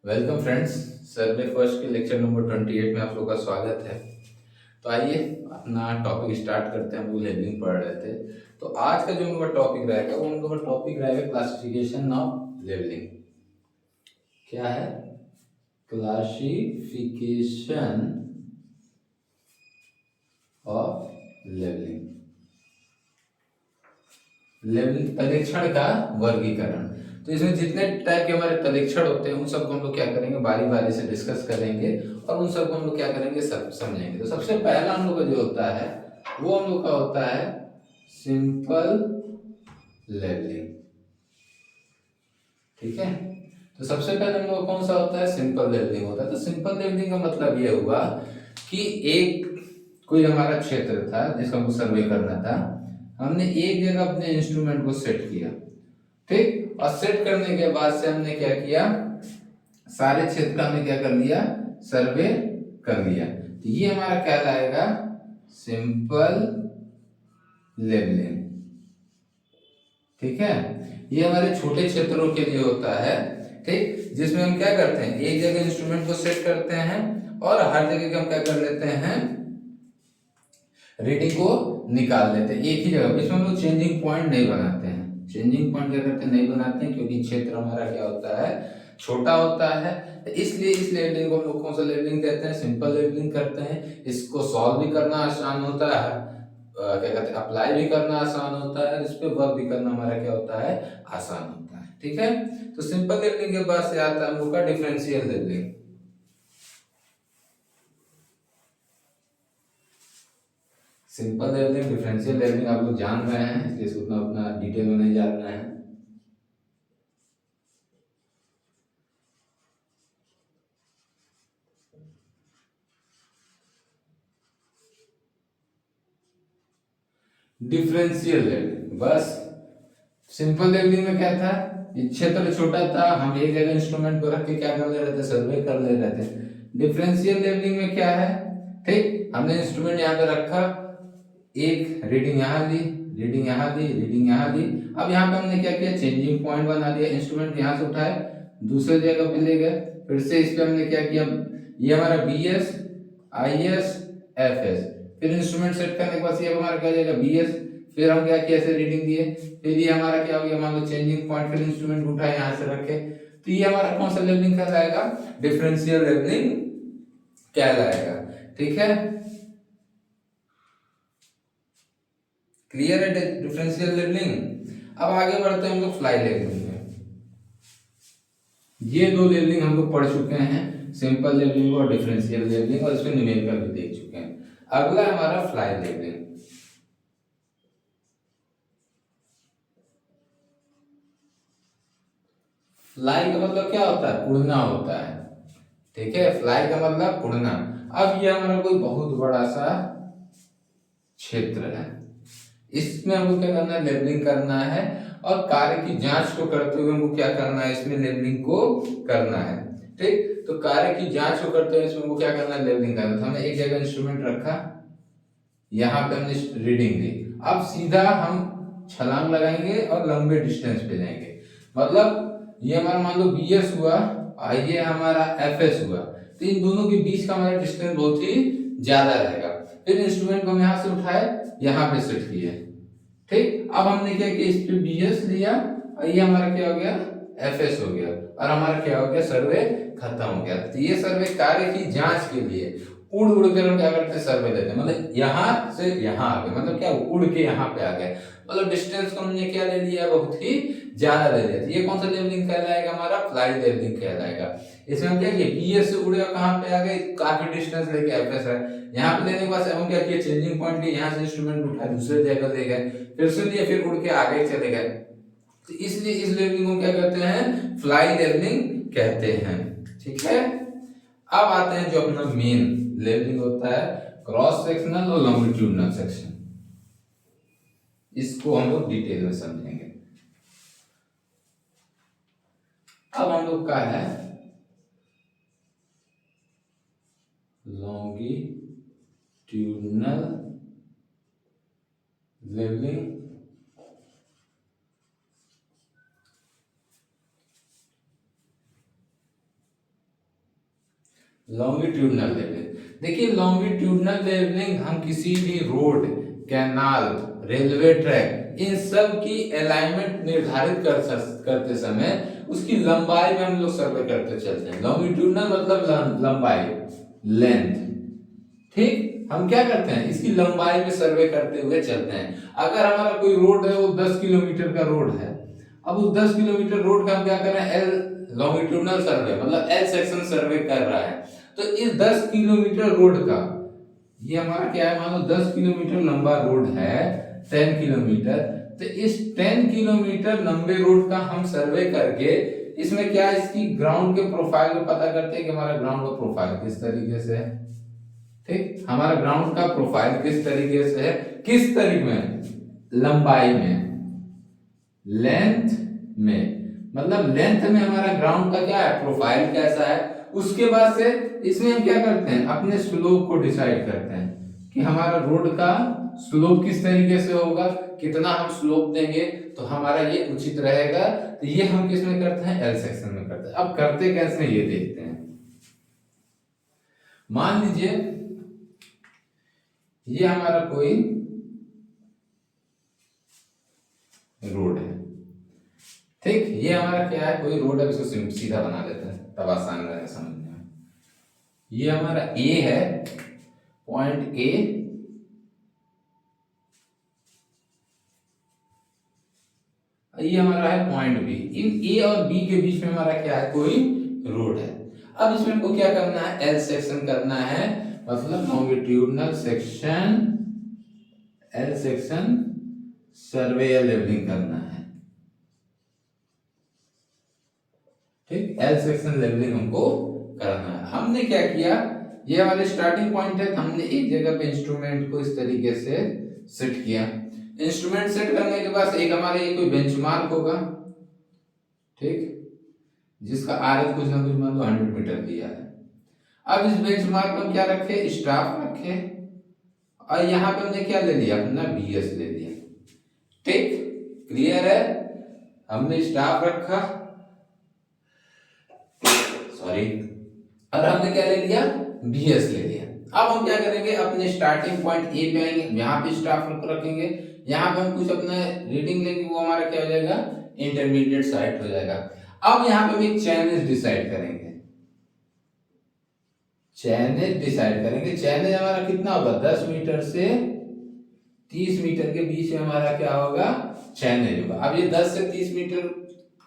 Welcome friends. Survey first के lecture number 28 में आप लोग का स्वागत है। तो आइए अपना टॉपिक स्टार्ट करते हैं। हम लोग लेबलिंग पढ़ रहे थे, तो आज का जो हम लोग का टॉपिक रहेगा वो हम लोग का टॉपिक रहेगा क्लासिफिकेशन ऑफ लेबलिंग। क्या है? Classification of labelling. लेबलिंग तलेक्षण का वर्गीकरण। तो इसमें जितने टाइप के हमारे तलेक्षण होते हैं उन सबको हम लोग क्या करेंगे, बारी बारी से डिस्कस करेंगे और उन सबको हम लोग क्या करेंगे, सब समझेंगे। तो सबसे पहला हम लोग का जो होता है वो हम लोग का होता है सिंपल लेबलिंग। ठीक है, तो सबसे पहले हम लोग कौन सा होता है, सिंपल लेबलिंग होता है। तो सिंपल लेबलिंग का मतलब ये हुआ कि एक कोई हमारा क्षेत्र था जिसका हमको सर्वे करना था। हमने एक जगह अपने इंस्ट्रूमेंट को सेट किया, ठीक, और सेट करने के बाद से हमने क्या किया, सारे क्षेत्र का हमने क्या कर लिया, सर्वे कर लिया। तो ये हमारा कहलाएगा सिंपल लेबलिंग। ठीक है, ये हमारे छोटे क्षेत्रों के लिए होता है, ठीक, जिसमें हम क्या करते हैं, एक जगह इंस्ट्रूमेंट को सेट करते हैं और हर जगह हम क्या कर लेते हैं, रीडिंग को निकाल लेते हैं एक ही जगह। इसमें हम लोग चेंजिंग पॉइंट नहीं बनाते हैं। चेंजिंग पॉइंट क्या करते हैं, नहीं बनाते हैं, क्योंकि क्षेत्र हमारा क्या होता है, छोटा होता है। इसलिए इस लेबलिंग को हम लोग कौन सा लेबलिंग कहते हैं, सिंपल लेबलिंग करते हैं। इसको सॉल्व भी करना आसान होता है, क्या कहते हैं, अप्लाई भी करना आसान होता है, इस पे वर्क भी करना हमारा क्या होता है, आसान होता है। ठीक है, तो सिंपल लेबलिंग के बाद से आता है हम लोग का differential levelling. Simple levelling, differential levelling आप लोग जान रहे हैं, इसलिए इसको उतना अपना डिटेल में नहीं जान रहे हैं। डिफरेंशियल लेवलिंग, बस सिंपल लेवलिंग में क्या था, ये क्षेत्र छोटा था, हम एक जगह इंस्ट्रूमेंट को रख के क्या कर ले रहे थे, सर्वे कर ले रहे थे। डिफरेंशियल लेवलिंग में क्या है, ठीक, हमने इंस्ट्रूमेंट यहाँ पे रखा, एक रीडिंग यहाँ ली, रीडिंग यहाँ ली, रीडिंग यहाँ ली। अब यहाँ पे हमने क्या किया, चेंजिंग पॉइंट बना दिया, इंस्ट्रूमेंट यहाँ से उठाए दूसरे जगह पे ले गए, फिर से इस पे हमने क्या किया, ये हमारा B S, I S, F S, फिर इंस्ट्रूमेंट सेट करने के बाद ये हमारा क्या हो जाएगा, बी एस, फिर हम क्या किया, ऐसे रीडिंग दिए, फिर ये हमारा क्या हो गया, मान लो चेंजिंग पॉइंट, फिर इंस्ट्रूमेंट उठाए यहाँ से रखे। तो ये हमारा कौन सा लेवलिंग कहलाएगा, डिफरेंशियल लेवलिंग कहलाएगा। ठीक है, क्लियर है डिफरेंशियल लेवलिंग। अब आगे बढ़ते हैं हम लोग फ्लाई लेवलिंग में। ये दो लेवलिंग हम लोग पढ़ चुके हैं, सिंपल लेवलिंग और डिफरेंशियल लेवलिंग, और इसमें न्यूमेरिकल भी देख चुके हैं। अगला है हमारा फ्लाई लेवलिंग। फ्लाई का मतलब क्या होता है, उड़ना होता है। ठीक है, फ्लाई का मतलब उड़ना। अब ये हमारा कोई बहुत बड़ा सा क्षेत्र है, इसमें हमको क्या करना है, लेबलिंग करना है, और कार्य की जांच को करते हुए हमको क्या करना है, इसमें लेबलिंग को करना है। ठीक, तो कार्य की जांच को करते हुए इसमें हमको क्या करना है, लेबलिंग करना है। तो हमने एक जगह इंस्ट्रूमेंट रखा, यहाँ पे हमने रीडिंग ली, अब सीधा हम छलांग लगाएंगे और लंबे डिस्टेंस पे जाएंगे। मतलब ये हमारा मान लो बी एस हुआ और ये हमारा एफ एस हुआ, तो इन दोनों के बीच का हमारा डिस्टेंस बहुत ही ज्यादा रहेगा। फिर इंस्ट्रूमेंट को हम यहाँ से उठाए, यहाँ पे सेट किए, ठीक, अब हमने क्या किया, इस पे बी एस लिया और ये हमारा क्या हो गया, एफ एस हो गया, और हमारा क्या हो गया, सर्वे खत्म हो गया। तो ये सर्वे कार्य की जांच के लिए उड़ उड़ कर हम क्या करते हैं, सर्वे लेते हैं। मतलब यहाँ से यहाँ आ गए, मतलब क्या, उड़ के यहाँ पे आ गए, मतलब डिस्टेंस को हमने क्या ले लिया, बहुत ही ज्यादा ले लिया। तो ये कौन सा लेवलिंग कहलाएगा, हमारा फ्लाई लेवलिंग कहलाएगा। इसमें हम क्या किए, बी एस से उड़े और कहाँ पे आ गए, काफी डिस्टेंस लेके एफ एस है, यहाँ पे लेने के बाद हम क्या किए, चेंजिंग पॉइंट लिए, यहाँ से इंस्ट्रूमेंट उठाए दूसरे जगह ले गए, फिर से लिए, फिर उड़ के आगे चले गए। तो इसलिए इस लेवलिंग को क्या कहते हैं, फ्लाई लेवलिंग कहते हैं। ठीक है, अब आते हैं जो अपना मेन लेवलिंग होता है, क्रॉस सेक्शनल और लॉन्गिट्यूडनल सेक्शन। इसको हम लोग डिटेल में समझेंगे। अब हम लोग का है लॉन्गिट्यूडनल लेवलिंग, लॉन्गिट्यूडनल लेवलिंग। देखिए लॉन्गिट्यूडनल लेवलिंग हम किसी भी रोड, कैनाल, रेलवे ट्रैक, इन सब की अलाइनमेंट निर्धारित करते समय उसकी लंबाई में हम लोग सर्वे करते चलते हैं। लॉन्गिट्यूडनल मतलब लंबाई, लेंथ। ठीक, हम क्या करते हैं, इसकी लंबाई में सर्वे करते हुए चलते हैं। अगर हमारा कोई रोड है, वो 10 किलोमीटर का रोड है, अब उस 10 किलोमीटर रोड का हम क्या कर रहे हैं, एल लॉन्गिट्यूडनल सर्वे मतलब एल सेक्शन सर्वे कर रहा है। तो इस 10 किलोमीटर रोड का, ये हमारा क्या है, मान लो 10 किलोमीटर लंबा रोड है, 10 किलोमीटर, तो इस 10 किलोमीटर लंबे रोड का हम सर्वे करके इसमें क्या, इसकी ग्राउंड के प्रोफाइल को पता करते हैं कि हमारा ग्राउंड का प्रोफाइल किस तरीके से है। ठीक, हमारा ग्राउंड का प्रोफाइल किस तरीके से है, किस तरीके में, लंबाई में, लेंथ में, मतलब लेंथ में हमारा ग्राउंड का क्या है, प्रोफाइल कैसा है। उसके बाद से इसमें हम क्या करते हैं, अपने स्लोप को डिसाइड करते हैं कि हमारा रोड का स्लोप किस तरीके से होगा, कितना हम स्लोप देंगे तो हमारा ये उचित रहेगा। तो ये हम किस में करते हैं, एल सेक्शन में करते हैं। अब करते कैसे ये देखते हैं। मान लीजिए ये हमारा कोई रोड है, ठीक, ये हमारा क्या है, कोई रोड है, इसको सीधा बना लेते हैं तब आसान रहेगा समझने में। ये हमारा ए है, पॉइंट ए, ये हमारा है पॉइंट बी। इन ए और बी के बीच में हमारा क्या है, कोई रोड है। अब इसमें हमको क्या करना है, एल सेक्शन करना है, मतलब लॉन्गिट्यूडनल सेक्शन, एल सेक्शन सर्वे या लेवलिंग करना है। ठीक, एल सेक्शन लेवलिंग हमको करना है। हमने क्या किया, ये हमारे स्टार्टिंग पॉइंट है, तो हमने एक जगह पे इंस्ट्रूमेंट को इस तरीके से सेट किया। इंस्ट्रूमेंट सेट करने के बाद एक हमारे ये कोई बेंचमार्क होगा, ठीक, जिसका आर कुछ ना कुछ मान लो 100 मीटर दिया है। अब इस बेंचमार्क में क्या रखे, स्टाफ रखे, और यहाँ पे हमने क्या ले लिया, अपना बीएस ले लिया। ठीक, क्लियर है, हमने स्टाफ रखा, सॉरी, और हमने क्या ले लिया, बीएस ले लिया। अब हम क्या करेंगे, अपने स्टार्टिंग पॉइंट ए पे आएंगे, यहाँ पे स्टाफ रखेंगे, यहाँ पे हम कुछ अपना रीडिंग लेंगे, वो हमारा क्या हो जाएगा, इंटरमीडिएट साइट हो जाएगा। अब यहाँ पे हम एक चैनल डिसाइड करेंगे, चैनल डिसाइड करेंगे। चैनल हमारा कितना होगा, 10 मीटर से 30 मीटर के बीच में हमारा क्या होगा, चैनल होगा। अब ये 10 से 30 मीटर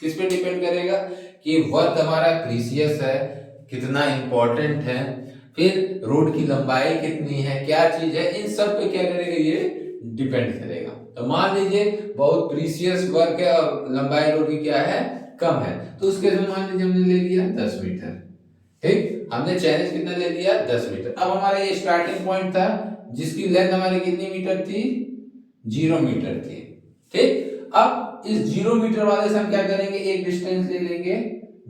किस पे डिपेंड करेगा कि वर्क हमारा प्रीसियस है, कितना इंपॉर्टेंट है, फिर रोड की लंबाई कितनी है, क्या चीज है, इन सब पे क्या करेगा, ये डिपेंड करेगा। तो मान लीजिए बहुत प्रीसियस वर्क है और लंबाई रोड की क्या है, कम है, तो उसके लिए मान लीजिए हमने ले लिया 10 मीटर। ठीक, हमने चैनल कितना ले लिया, 10 मीटर। अब हमारा ये स्टार्टिंग पॉइंट था, जिसकी लेंथ हमारी कितनी मीटर थी, 0 मीटर थी। ठीक, अब इस 0 मीटर वाले से हम क्या करेंगे, एक डिस्टेंस ले लेंगे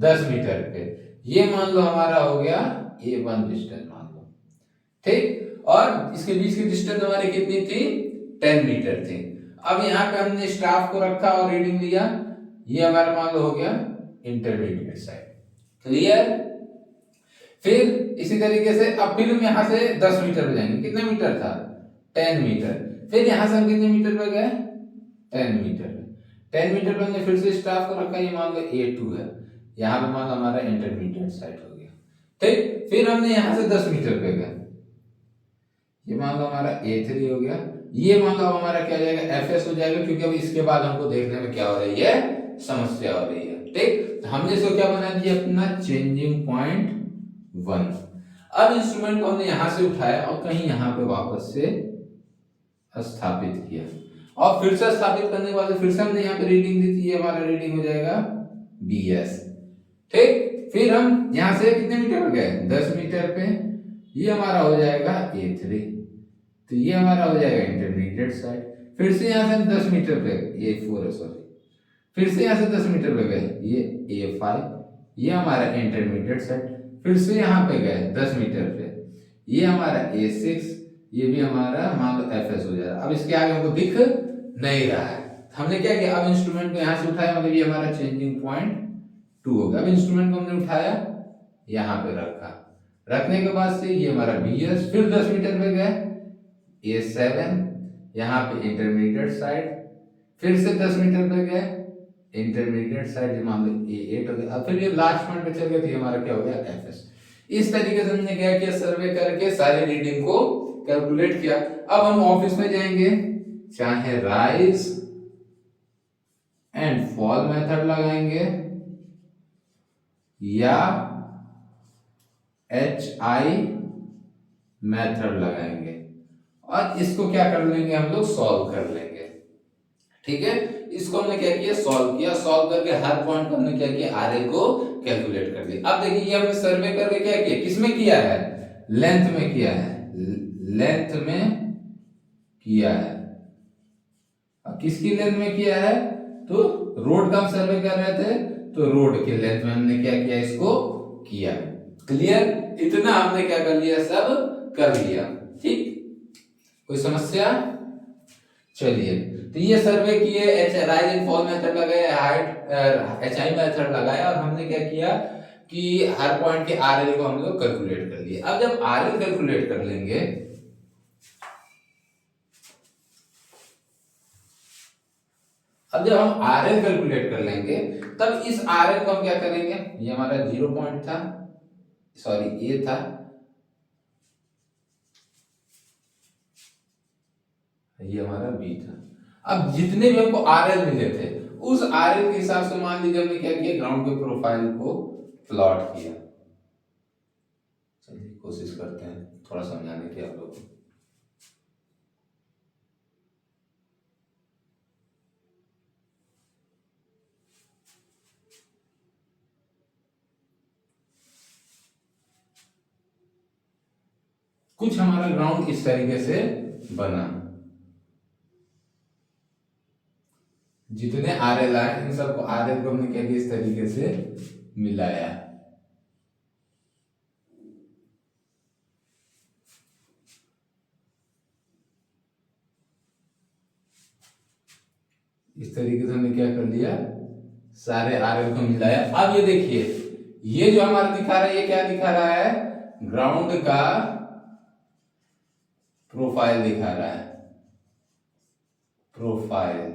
10 मीटर पे, ये मान लो हमारा हो गया A1 डिस्टेंस मान लो। ठीक, और इसके बीच की डिस्टेंस हमारी कितनी थी, 10 मीटर थी। अब यहाँ पे हमने स्टाफ को रखा और रीडिंग लिया, ये हमारा मान लो हो गया इंटरमीडिएट साइड। क्लियर, फिर इसी तरीके से अब फिर हम यहाँ से 10 मीटर पे जाएंगे, कितना मीटर था, 10 मीटर, फिर यहाँ से हम कितने मीटर पे गए, 10 मीटर पे। 10 मीटर पे हमने फिर से स्टाफ को रखा, ये मान लो A2 है, यहाँ पे मान लो हमारा इंटरमीडिएट साइड हो गया। ठीक, फिर हमने यहाँ से 10 मीटर पे गए, ये मान लो हमारा A3 हो गया, ये मान लो हमारा क्या हो जाएगा, FS हो जाएगा, क्योंकि अब इसके बाद हमको देखने में क्या हो रही है, समस्या हो रही है। ठीक, तो हमने इसको क्या बना दिया, अपना चेंजिंग पॉइंट 1। अब इंस्ट्रूमेंट को हमने यहां से उठाया और कहीं यहां पे वापस से स्थापित किया, और फिर से स्थापित करने के बाद फिर से हमने यहाँ पे रीडिंग दी थी, ये हमारा रीडिंग हो जाएगा BS। ठीक, फिर हम यहाँ से कितने मीटर पे गए, 10 मीटर पे, ये हमारा हो जाएगा A3, तो ये हमारा हो जाएगा इंटरमीडिएट साइड। फिर से यहाँ से हम 10 मीटर पे, A4 है सॉरी, फिर से यहाँ से 10 मीटर पे गए, ये A5, ये हमारा इंटरमीडिएट साइड। फिर से यहाँ पे गए 10 मीटर पे, ये हमारा A6, ये भी हमारा मान लो FS हो जाएगा। अब इसके आगे हमको दिख नहीं रहा है, हमने क्या किया, अब इंस्ट्रूमेंट को यहाँ से उठाया, मतलब ये हमारा चेंजिंग पॉइंट 2 हो गया। अब इंस्ट्रूमेंट को हमने उठाया, यहाँ पे रखा, रखने के बाद से ये हमारा BS, फिर 10 मीटर पे गए A7, यहाँ पे इंटरमीडिएट साइड, फिर से 10 मीटर पे गए इंटरमीडिएट साइड, मान लो A8 हो गया। अब फिर ये लास्ट पॉइंट पे चल गए तो ये हमारा क्या हो गया FS। इस तरीके से हमने क्या किया, सर्वे करके सारी रीडिंग को कैलकुलेट किया। अब हम ऑफिस में जाएंगे, चाहे राइज एंड फॉल मेथड लगाएंगे या HI मेथड लगाएंगे और इसको क्या कर लेंगे, हम लोग सॉल्व कर लेंगे। ठीक है, इसको हमने क्या किया, सॉल्व किया। सॉल्व करके हर पॉइंट को हमने क्या किया, RL को कैलकुलेट कर लिया। अब देखिए ये हमने सर्वे करके क्या किया, किसमें किया है, लेंथ में किया है, लेंथ में किया है। अब किसकी लेंथ में किया है, तो रोड का हम सर्वे कर रहे थे तो रोड की लेंथ में हमने क्या किया, इसको किया। क्लियर, इतना हमने क्या कर लिया, सब कर लिया। ठीक, कोई समस्या? चलिए, तो ये सर्वे किए, राइज एंड फॉल मेथड लगाए, हाइट HI मेथड लगाया और हमने क्या किया कि हर पॉइंट के RL को हम लोग कैलकुलेट कर लिए। अब जब RL कैलकुलेट कर लेंगे, अब जब हम RL कैलकुलेट कर लेंगे तब इस RL को हम क्या करेंगे, ये हमारा 0 पॉइंट था, सॉरी ये था, ये हमारा B था। अब जितने भी हमको RL मिले थे उस RL के हिसाब से मान लीजिए हमने क्या किया, ग्राउंड के प्रोफाइल को प्लॉट किया। चलिए कोशिश करते हैं थोड़ा समझाने की आप लोगों को। कुछ हमारा ग्राउंड इस तरीके से बना, जितने RL आए इन सबको RL को हमने क्या किया, इस तरीके से मिलाया। इस तरीके से हमने क्या कर लिया, सारे RL को मिलाया। अब ये देखिए, ये जो हमारा दिखा रहा है, ये क्या दिखा रहा है, ग्राउंड का प्रोफाइल दिखा रहा है, प्रोफाइल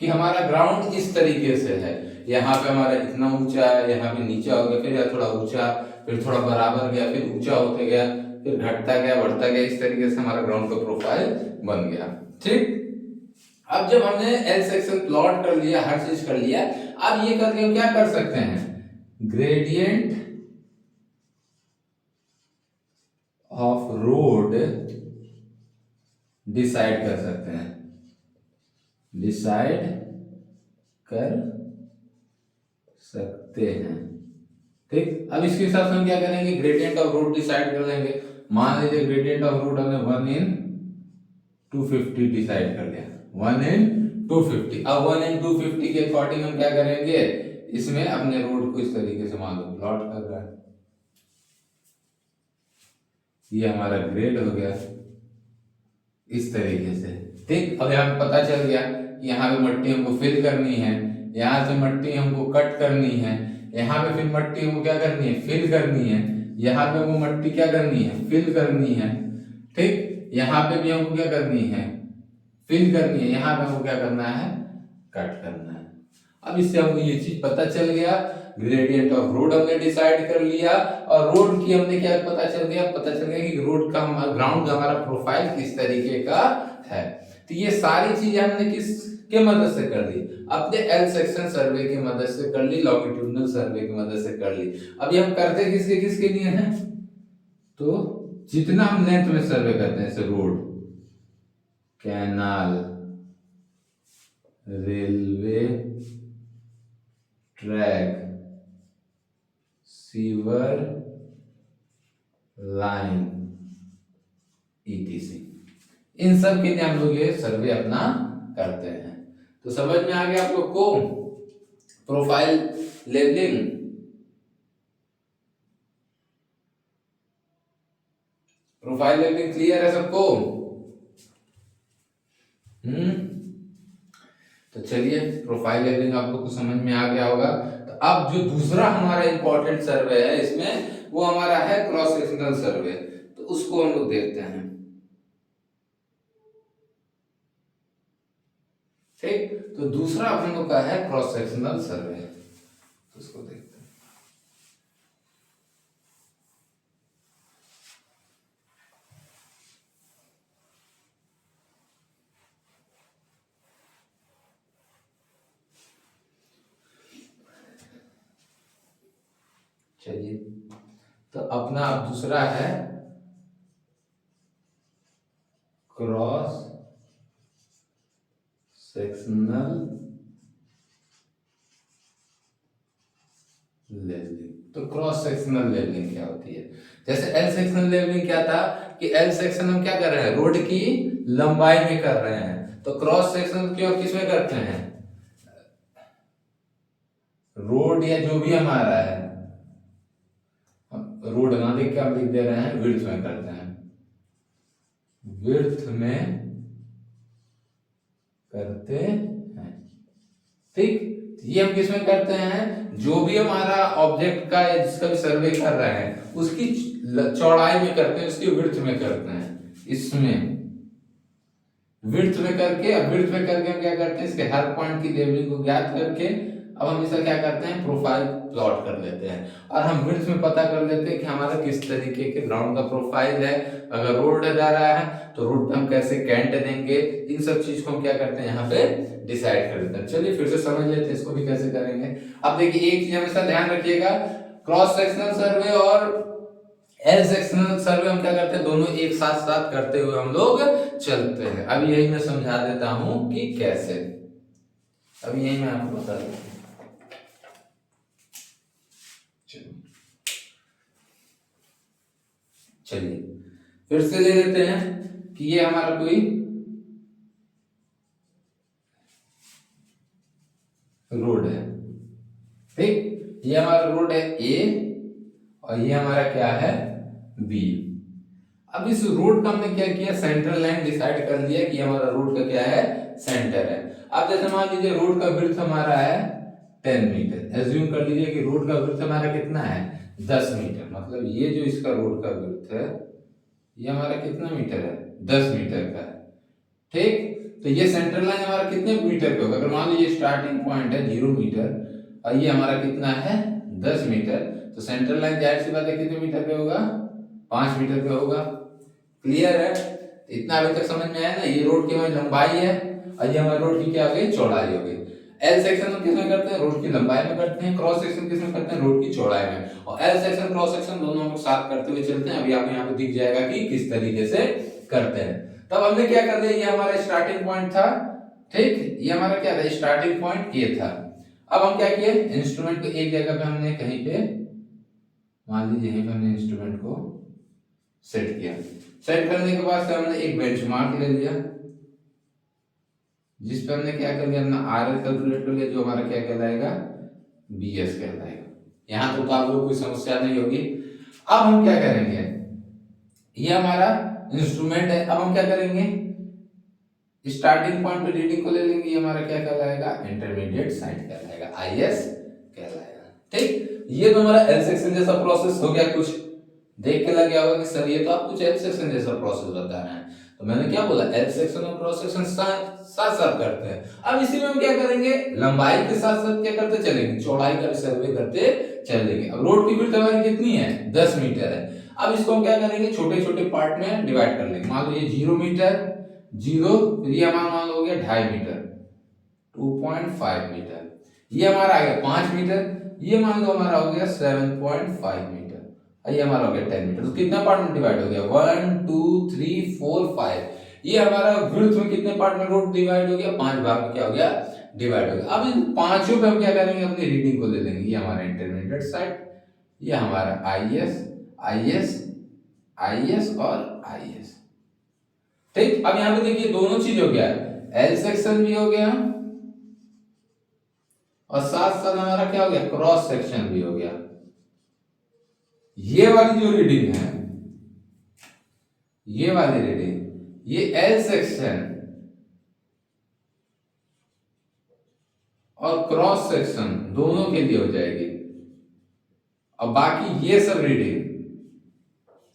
कि हमारा ग्राउंड इस तरीके से है। यहाँ पे हमारा इतना ऊंचा है, यहाँ पे नीचा हो गया, फिर थोड़ा ऊंचा, फिर थोड़ा बराबर गया, फिर ऊंचा होते गया, फिर घटता गया, बढ़ता गया। इस तरीके से हमारा ग्राउंड का प्रोफाइल बन गया। ठीक, अब जब हमने L सेक्शन प्लॉट कर लिया, हर चीज कर लिया, अब ये करके हम क्या कर सकते हैं, ग्रेडियंट ऑफ रोड डिसाइड कर सकते हैं, डिसाइड कर सकते हैं। ठीक, अब इसके हिसाब से हम क्या करेंगे, ग्रेडियंट ऑफ रोड डिसाइड कर लेंगे। मान लीजिए ग्रेडियंट ऑफ रोड हमने 1/250 डिसाइड कर लिया, 1/250। अब 1/250 के अकॉर्डिंग हम क्या करेंगे, इसमें अपने रोड को इस तरीके से मान लो प्लॉट कर रहा है, ये हमारा ग्रेड हो गया इस तरीके से। ठीक, अब यहाँ पता चल गया यहाँ पे मट्टी हमको फिल करनी है, यहाँ से मट्टी हमको कट करनी है, यहाँ पे फिर मट्टी हमको क्या करनी है, फिल करनी है, यहाँ पे वो मट्टी क्या करनी है, फिल करनी है। ठीक, यहाँ पे भी हमको क्या करनी है, फिल करनी है, यहाँ पे हमको क्या करना है, कट करना है। अब इससे हमको ये चीज पता चल गया, ग्रेडियंट ऑफ रोड हमने डिसाइड कर लिया और रोड की हमने क्या पता चल गया कि रोड का ग्राउंड का हमारा प्रोफाइल किस तरीके का है। तो ये सारी चीजें हमने किस के मदद से कर ली, अपने L सेक्शन सर्वे की मदद से कर ली, लॉन्गिट्यूडनल सर्वे की मदद से कर ली। अब ये हम करते किसके किसके लिए हैं, तो जितना हम लेंथ में सर्वे करते हैं, जैसे road, canal, railway track, sewer line, ETC, इन सब के लिए हम लोग ये सर्वे अपना करते हैं। तो समझ में आ गया आप लोग को profile levelling. Profile levelling clear है सबको? तो चलिए, प्रोफाइल लेवलिंग आप लोग को समझ में आ गया होगा। तो अब जो दूसरा हमारा इंपॉर्टेंट सर्वे है इसमें वो हमारा है क्रॉस सेक्शनल सर्वे, तो उसको हम लोग देखते हैं। ठीक, तो दूसरा हम लोग का है क्रॉस सेक्शनल सर्वे, तो उसको देखते हैं। चलिए, तो अपना अब दूसरा है क्रॉस सेक्शनल लेवलिंग। तो क्रॉस सेक्शनल लेवलिंग क्या होती है? जैसे एल सेक्शनल लेवलिंग क्या था कि एल सेक्शन हम क्या कर रहे हैं, रोड की लंबाई में कर रहे हैं। तो क्रॉस सेक्शन क्यों किस में करते हैं, रोड या जो भी हमारा है, रोड ना लिख के हम लिख दे रहे हैं विड्थ में करते हैं, विड्थ में करते हैं। ठीक, ये हम किसमें करते हैं, जो भी हमारा ऑब्जेक्ट का या जिसका भी सर्वे कर रहे हैं उसकी चौड़ाई में करते हैं, उसकी विड्थ में करते हैं। इसमें विड्थ में करके, अब विड्थ में करके हम क्या करते हैं, इसके हर पॉइंट की लेवलिंग को ज्ञात करके अब हम इसका क्या करते हैं, प्रोफाइल प्लॉट कर लेते हैं। और हम विड्थ में पता कर लेते हैं कि हमारा किस तरीके के ग्राउंड का प्रोफाइल है। अगर रोड जा रहा है तो रोड पे हम कैसे कैंट देंगे, इन सब चीज को हम क्या करते हैं यहाँ पे डिसाइड कर लेते हैं। चलिए फिर से समझ लेते हैं इसको भी कैसे करेंगे। अब देखिए एक चीज हमेशा ध्यान रखिएगा, क्रॉस सेक्शनल सर्वे और एल सेक्शनल सर्वे हम क्या करते हैं, दोनों एक साथ साथ करते हुए हम लोग चलते हैं। अब यही मैं समझा देता हूं कि कैसे, अब यही मैं आपको बता देता हूं। चलिए फिर से ले लेते हैं कि ये हमारा कोई रोड है। ठीक, ये हमारा रोड है ए और ये हमारा क्या है बी। अब इस रोड का हमने क्या किया, सेंट्रल लाइन डिसाइड कर लिया कि हमारा रोड का क्या है, सेंटर है। अब जैसे मान लीजिए रोड का विड्थ हमारा है 10 मीटर, एज्यूम कर लीजिए कि रोड का विड्थ हमारा कितना है 10 मीटर, मतलब ये जो इसका रोड का विड्थ है ये हमारा कितना मीटर है 10 मीटर का है। ठीक, तो ये सेंट्रल लाइन हमारा कितने मीटर पे होगा, अगर मान लीजिए स्टार्टिंग पॉइंट है 0 मीटर और ये हमारा कितना है 10 मीटर, तो सेंट्रल लाइन जाहिर सी बात है कितने मीटर पे होगा 5 मीटर पे होगा। क्लियर है, इतना अभी तक समझ में आया ना, ये रोड की हमारी लंबाई है और ये हमारे रोड की क्या हो गई, चौड़ाई हो गई। एल सेक्शन हम किसमें करते हैं, रोड की लंबाई में करते हैं। क्रॉस सेक्शन किसमें करते हैं, रोड की चौड़ाई में। और एल सेक्शन क्रॉस सेक्शन दोनों हम साथ करते हुए चलते हैं। अभी आपको यहाँ पे दिख जाएगा कि किस तरीके से करते हैं। तब हमने क्या कर दिया, ये हमारा स्टार्टिंग पॉइंट था। ठीक, ये हमारा क्या था, स्टार्टिंग पॉइंट ये था। अब हम क्या किए, इंस्ट्रूमेंट को एक जगह पे हमने कहीं पे मान लीजिए यहीं पे हमने इंस्ट्रूमेंट को सेट किया। सेट करने के बाद से हमने एक बेंचमार्क ले लिया जिस पे हमने क्या कर लिया, अपना आरएल कैलकुलेट कर लिया जो हमारा क्या कहलाएगा, बीएस कहलाएगा। यहां तो आप लोग कोई समस्या नहीं होगी। अब हम क्या करेंगे, ये हमारा इंस्ट्रूमेंट है। अब हम क्या करेंगे, स्टार्टिंग पॉइंट पे रीडिंग को ले लेंगे, ये हमारा क्या कहलाएगा, इंटरमीडिएट साइड कहलाएगा, आईएस कहलाएगा। ठीक, ये तो हमारा एल सेक्शन जैसा प्रोसेस हो गया। कुछ देख के लग गया होगा कि सर ये तो आप कुछ एल सेक्शन जैसा प्रोसेस बता रहे हैं, तो मैंने क्या बोला, एल सेक्शन और क्रॉस सेक्शन साथ साथ करते हैं। अब इसी में हम क्या करेंगे, लंबाई के साथ साथ क्या करते चलेंगे, चौड़ाई का भी सर्वे करते चलेंगे। अब रोड की विड्थ हमारी कितनी है 10 मीटर है। अब इसको हम क्या करेंगे, छोटे छोटे पार्ट में डिवाइड कर लेंगे। मान लो ये 0 मीटर 0, फिर ये हमारा मान लो हो गया 2.5 मीटर 2.5 मीटर, ये हमारा आ गया 5 मीटर, ये मान लो हमारा हो गया 7.5 मीटर, ये हमारा हो गया 10 मीटर। तो कितना पार्ट में डिवाइड हो गया, 1 2 3 4 5, ये हमारा विड्थ में कितने पार्ट में रोड डिवाइड हो गया, 5 भाग में क्या हो गया, डिवाइड हो गया। अब इन पांचों पे हम क्या करेंगे, अपनी रीडिंग को ले लेंगे। ये हमारा इंटरमीडिएट साइड, ये हमारा आईएस आईएस आईएस और आईएस। ठीक, अब यहां पे देखिए दोनों चीज हो गया, एल सेक्शन भी हो गया और साथ साथ हमारा क्या हो गया, क्रॉस सेक्शन भी हो गया। ये वाली जो रीडिंग है, ये वाली रीडिंग, ये एल सेक्शन और क्रॉस सेक्शन दोनों के लिए हो जाएगी। और बाकी ये सब रीडिंग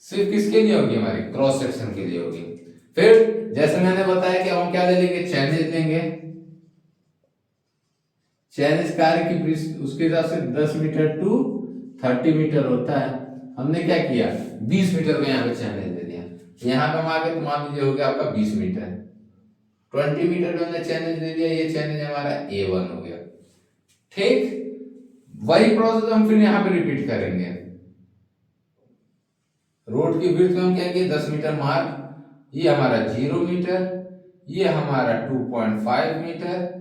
सिर्फ किसके लिए होगी, हमारी क्रॉस सेक्शन के लिए होगी। फिर जैसे मैंने बताया कि हम क्या ले लेंगे, चैनेज लेंगे। चैनेज कार्य की पृष्ठ उसके हिसाब से 10 मीटर टू 30 मीटर होता है। हमने क्या किया, 20 मीटर का यहाँ पे चैनेज दे दिया। यहाँ पे हम आगे तो मान लीजिए हो गया आपका 20 मीटर, 20 मीटर का हमने चैनेज दे दिया। ये चैनेज हमारा A1 हो गया। ठीक, वही प्रोसेस हम फिर यहाँ पे रिपीट करेंगे। रोड की विड्थ में हम क्या किए, 10 मीटर मार्क, ये हमारा 0 मीटर, ये हमारा 2.5 मीटर,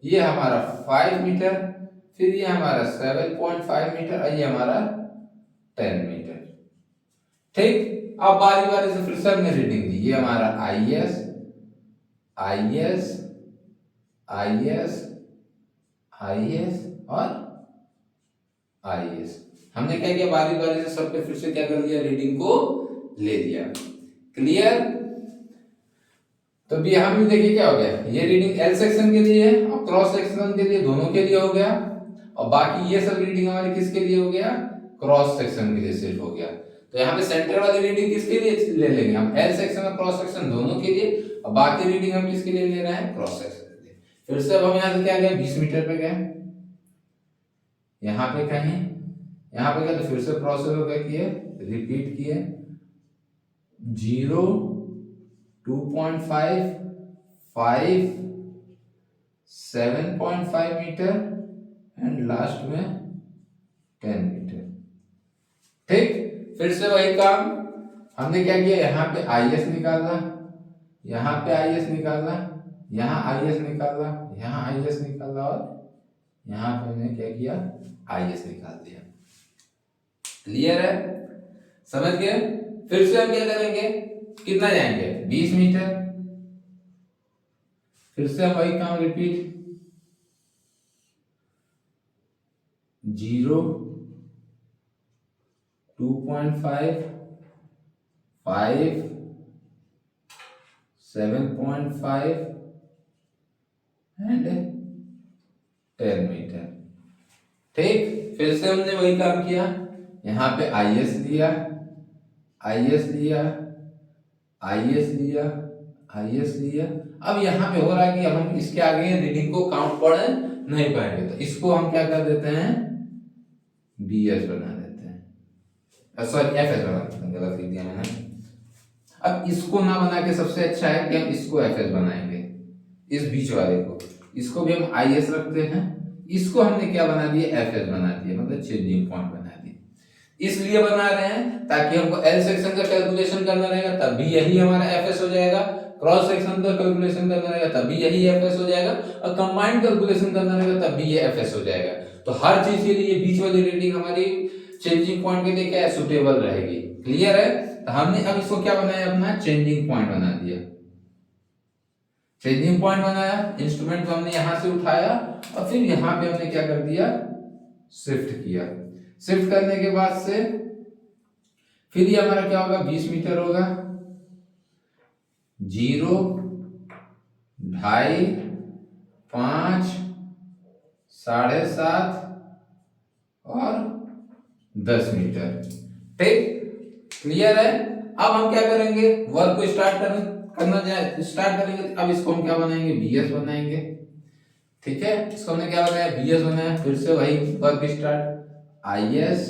ये हमारा 5 मीटर, फिर ये हमारा 7.5 मीटर और ये हमारा 10 मीटर। ठीक, अब बारी बारी से फिर सब ने रीडिंग दी। ये हमारा IS, IS, IS, IS और IS। हमने क्या किया, बारी बारी से सबके फिर से क्या कर दिया, रीडिंग को ले लिया। क्लियर। तो भी यहां भी देखिए क्या हो गया, ये रीडिंग L सेक्शन के लिए है और क्रॉस सेक्शन के लिए, दोनों के लिए हो गया। और बाकी ये सब रीडिंग हमारी किसके लिए हो गया, क्रॉस सेक्शन के लिए सिर्फ हो गया। तो यहाँ पे सेंटर वाली रीडिंग किसके लिए ले लेंगे हम, L सेक्शन और क्रॉस सेक्शन दोनों के लिए। और बाकी रीडिंग हम किसके लिए ले रहे हैं, क्रॉस सेक्शन के लिए। फिर से अब हम यहाँ से क्या गए, 20 मीटर पे गए, यहाँ पे कहीं, यहाँ पे गए तो फिर से प्रोसेस हो गया, किए रिपीट किए, 0, 2.5, 5, 7.5 मीटर एंड लास्ट में 10 मीटर। ठीक, फिर से वही काम हमने क्या किया, यहाँ पे IS निकाला, यहाँ पे IS निकाला, यहाँ IS निकाला, यहाँ IS निकाला और यहाँ पे हमने क्या किया, IS निकाल दिया। क्लियर है, समझ गए। फिर से हम क्या करेंगे, कितना जाएंगे, 20 मीटर। फिर से हम वही काम रिपीट, 0, 2.5, 5, 7.5 एंड 10 मीटर। ठीक, फिर से हमने वही काम किया, यहाँ पे IS लिया, IS लिया, IS लिया, IS लिया। अब यहाँ पे हो रहा है कि हम इसके आगे रीडिंग को काउंट पढ़ नहीं पाएंगे, तो इसको हम क्या कर देते हैं, BS बना देते हैं, सॉरी FS बना देते हैं, गलत लिख दिया मैंने। अब इसको ना बना के सबसे अच्छा है कि हम इसको FS बनाएंगे, इस बीच वाले को, इसको भी हम IS रखते हैं, इसको हमने क्या बना दिया, FS बना दिया, मतलब चेंजिंग पॉइंट बना दिया। इसलिए बना रहे हैं ताकि हमको L सेक्शन का कैलकुलेशन करना रहेगा, तब भी यही हमारा FS हो जाएगा, क्रॉस सेक्शन का कैलकुलेशन करना रहेगा तब भी यही FS हो जाएगा, और कंबाइंड कैलकुलेशन करना रहेगा तब भी ये FS हो जाएगा। तो हर चीज के लिए बीच वाली रीडिंग हमारी चेंजिंग पॉइंट के लिए क्या है, सुटेबल रहेगी। क्लियर है। तो हमने अब इसको क्या बनाया, अपना चेंजिंग पॉइंट बना दिया। चेंजिंग पॉइंट बनाया, इंस्ट्रूमेंट को हमने यहां से उठाया और फिर यहां पे हमने क्या कर दिया, शिफ्ट किया। शिफ्ट करने के बाद से फिर ये हमारा क्या होगा, 20 मीटर होगा, 0, 2.5, 5, 7.5 और 10 मीटर। ठीक, क्लियर है। अब हम क्या करेंगे, वर्क को स्टार्ट करेंगे। अब इसको हम क्या बनाएंगे, BS बनाएंगे। ठीक है, इसको हमने क्या बनाया, BS बनाया। फिर से वही work start, IS,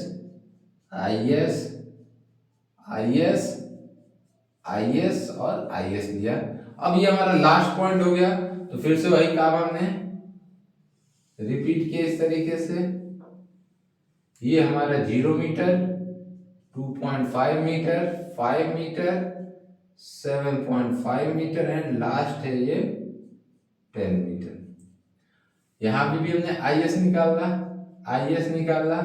IS, IS, IS और IS लिया। अब ये हमारा लास्ट पॉइंट हो गया, तो फिर से वही काम हमने रिपीट किया इस तरीके से। ये हमारा 0 metre, 2.5 metre, 5 metre, 7.5 metre and last है ये 10 मीटर। यहां पे भी हमने IS निकाला, IS निकाला,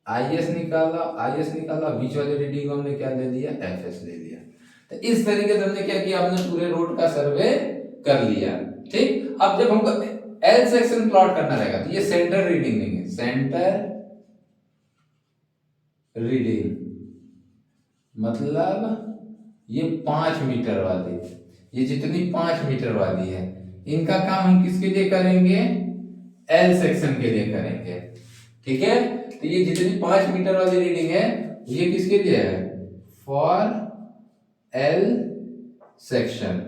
IS निकाला, IS निकाला, बीच वाले रीडिंग को हमने क्या ले लिया, FS ले लिया। तो इस तरीके से हमने क्या किया, हमने पूरे रोड का सर्वे कर लिया। ठीक, अब जब हमको L सेक्शन प्लॉट करना रहेगा तो ये सेंटर रीडिंग लेंगे, सेंटर रीडिंग मतलब ये 5 मीटर वाली, ये जितनी 5 मीटर वाली है, इनका काम हम किसके लिए करेंगे, एल सेक्शन के लिए करेंगे। ठीक है, तो ये जितनी 5 मीटर वाली रीडिंग है ये किसके लिए है? For L section.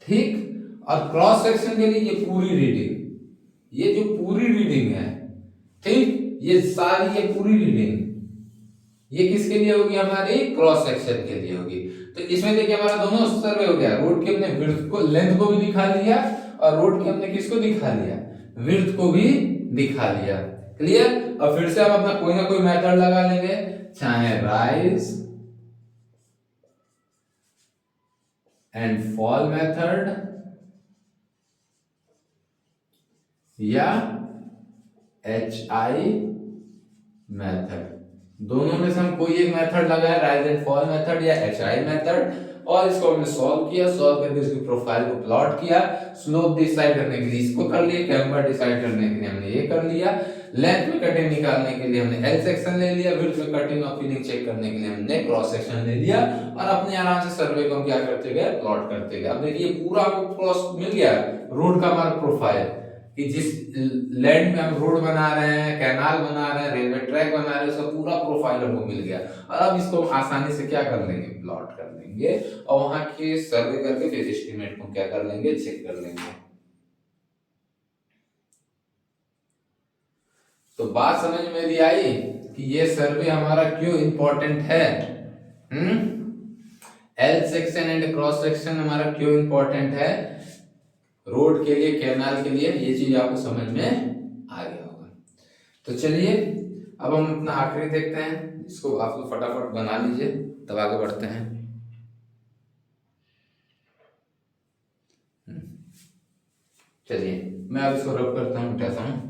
ठीक, और क्रॉस सेक्शन के लिए ये पूरी रीडिंग, ये जो पूरी रीडिंग है, ठीक, ये सारी ये पूरी रीडिंग ये किसके लिए होगी? हमारी क्रॉस सेक्शन के लिए होगी। तो इसमें देखिए हमारा दोनों सर्वे हो गया, रोड के हमने विड्थ को, लेंथ को भी दिखा लिया और रोड के हमने किसको दिखा लिया? विड्थ को भी दिखा लिया। क्लियर? और फिर से हम अपना कोई ना कोई मेथड लगा लेंगे, चाहे राइज एंड फॉल मेथड या HI मेथड। दोनों में से हम कोई एक मेथड लगाए, राइज एंड फॉल मेथड या HI मेथड, और इसको हमने सॉल्व किया। सॉल्व करके इसकी प्रोफाइल को प्लॉट किया। स्लोप डिसाइड करने के लिए इसको कर लिया, कैम्बर डिसाइड करने के लिए हमने ये कर लिया, लेंथ में कटिंग निकालने के लिए हमने एल सेक्शन ले लिया, विड्थ में कटिंग और फिलिंग चेक करने के लिए हमने क्रॉस सेक्शन ले लिया, और अपने आराम से सर्वे को हम क्या करते गए? प्लॉट करते गए। अब देखिए पूरा आपको क्रॉस मिल गया, रोड का हमारा प्रोफाइल, कि जिस लैंड में हम रोड बना रहे हैं, कैनाल बना रहे हैं, रेलवे ट्रैक बना रहे हैं, उसका पूरा प्रोफाइल हमको मिल गया। और अब इसको आसानी से क्या कर लेंगे? प्लॉट कर लेंगे, और वहां के सर्वे करके फिर एस्टिमेट को क्या कर लेंगे? चेक कर लेंगे। तो बात समझ में मेरी आई कि ये सर्वे हमारा क्यों इंपॉर्टेंट है? L section and cross section हमारा क्यों इंपॉर्टेंट है? रोड के लिए, कैनाल के लिए, ये चीज आपको समझ में आ गया होगा। तो चलिए अब हम अपना आखिरी देखते हैं, इसको आप लोग फटाफट बना लीजिए, तब आगे बढ़ते हैं। चलिए मैं अब इसको रब करता हूँ, मिटाता हूँ।